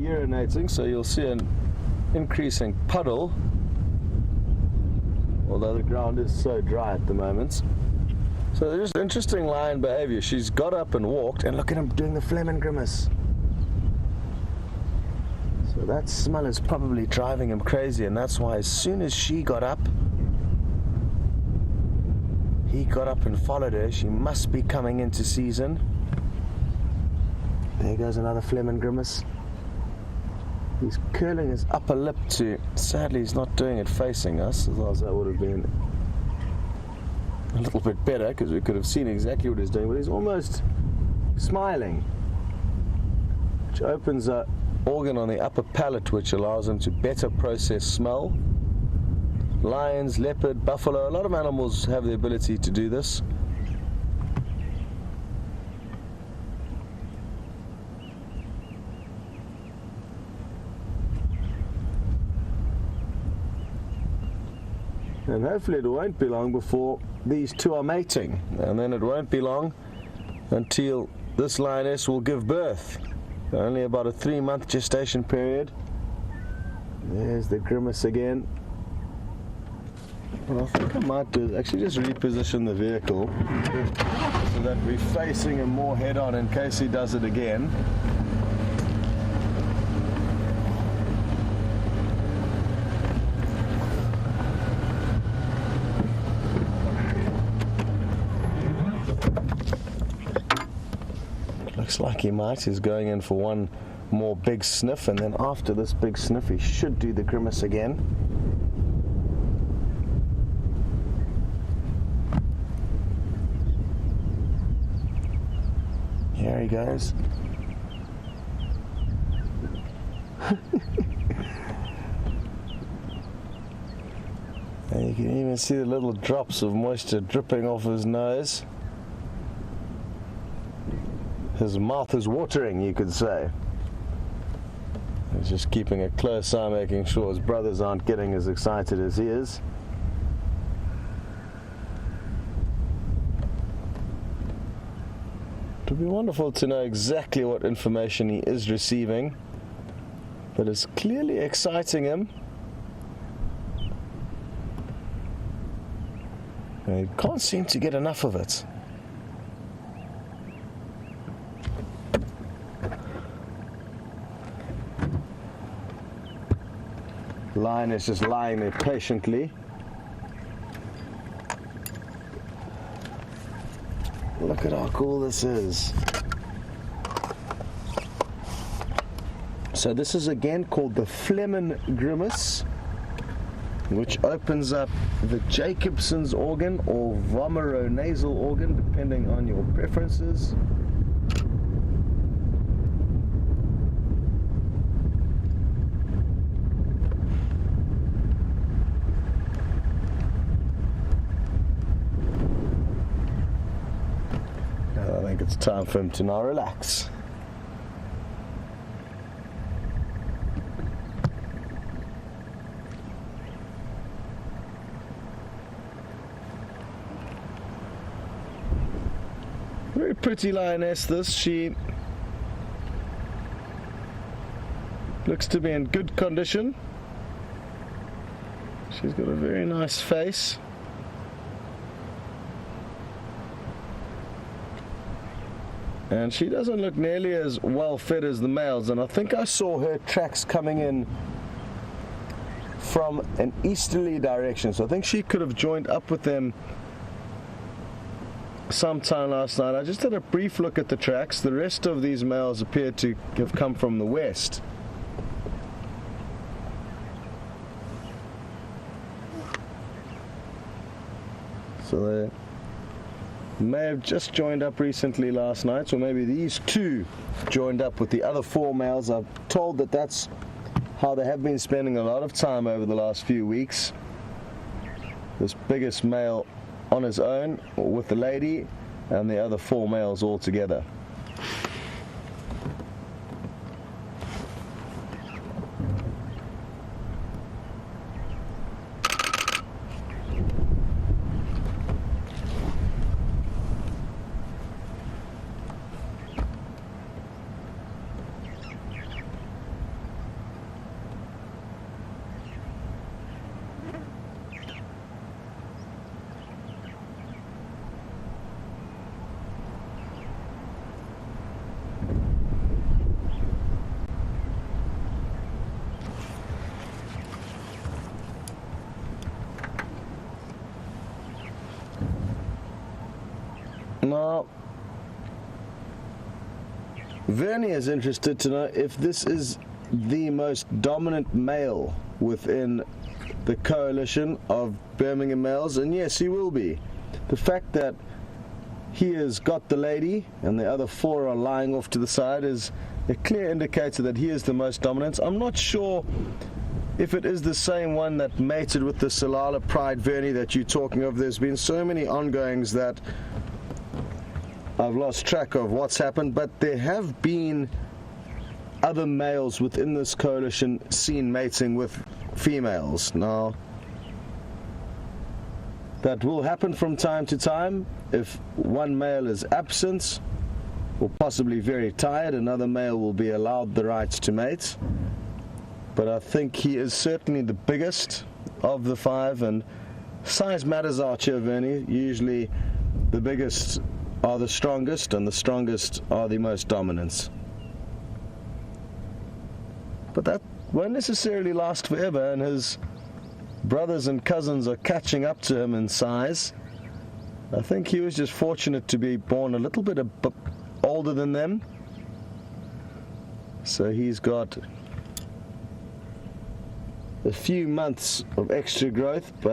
urinating, so you'll see an increasing puddle, although the ground is so dry at the moment. So there's just interesting lion behavior. She's got up and walked, and look at him doing the Fleming grimace. So that smell is probably driving him crazy, and that's why as soon as she got up, he got up and followed her. She must be coming into season. There goes another Fleming grimace. He's curling his upper lip to... Sadly, he's not doing it facing us, otherwise that would have been a little bit better, because we could have seen exactly what he's doing, but he's almost smiling, which opens an organ on the upper palate, which allows him to better process smell. Lions, leopard, buffalo, a lot of animals have the ability to do this. And hopefully it won't be long before these two are mating, and then it won't be long until this lioness will give birth. Only about a 3-month gestation period. There's the grimace again. What I think I might do is actually just reposition the vehicle so that we're facing him more head on in case he does it again. Looks like he might. He's going in for one more big sniff, and then after this big sniff he should do the grimace again. Here he goes. And you can even see the little drops of moisture dripping off his nose. His mouth is watering, you could say. He's just keeping a close eye, making sure his brothers aren't getting as excited as he is. It would be wonderful to know exactly what information he is receiving, but it's clearly exciting him. And he can't seem to get enough of it. Lion is just lying there patiently. Look at how cool this is. So this is again called the Fleming grimace, which opens up the Jacobson's organ or vomeronasal organ, depending on your preferences. I think it's time for him to now relax. Very pretty lioness this. She looks to be in good condition. She's got a very nice face. And she doesn't look nearly as well fed as the males, and I think I saw her tracks coming in from an easterly direction, so I think she could have joined up with them sometime last night. I just had a brief look at the tracks. The rest of these males appear to have come from the west. So they may have just joined up recently last night, or maybe these two joined up with the other 4 males. I'm told that that's how they have been spending a lot of time over the last few weeks. This biggest male on his own or with the lady, and the other 4 males all together. Now, Vernie is interested to know if this is the most dominant male within the coalition of Birmingham males, and yes, he will be. The fact that he has got the lady and the other 4 are lying off to the side is a clear indicator that he is the most dominant. I'm not sure if it is the same one that mated with the Salala Pride Vernie that you're talking of. There's been so many ongoings that I've lost track of what's happened, but there have been other males within this coalition seen mating with females. Now, that will happen from time to time. If one male is absent or possibly very tired, another male will be allowed the right to mate. But I think he is certainly the biggest of the 5, and size matters out here, Vernie. Usually the biggest are the strongest, and the strongest are the most dominant. But that won't necessarily last forever, and his brothers and cousins are catching up to him in size. I think he was just fortunate to be born a little bit older than them. So he's got a few months of extra growth, but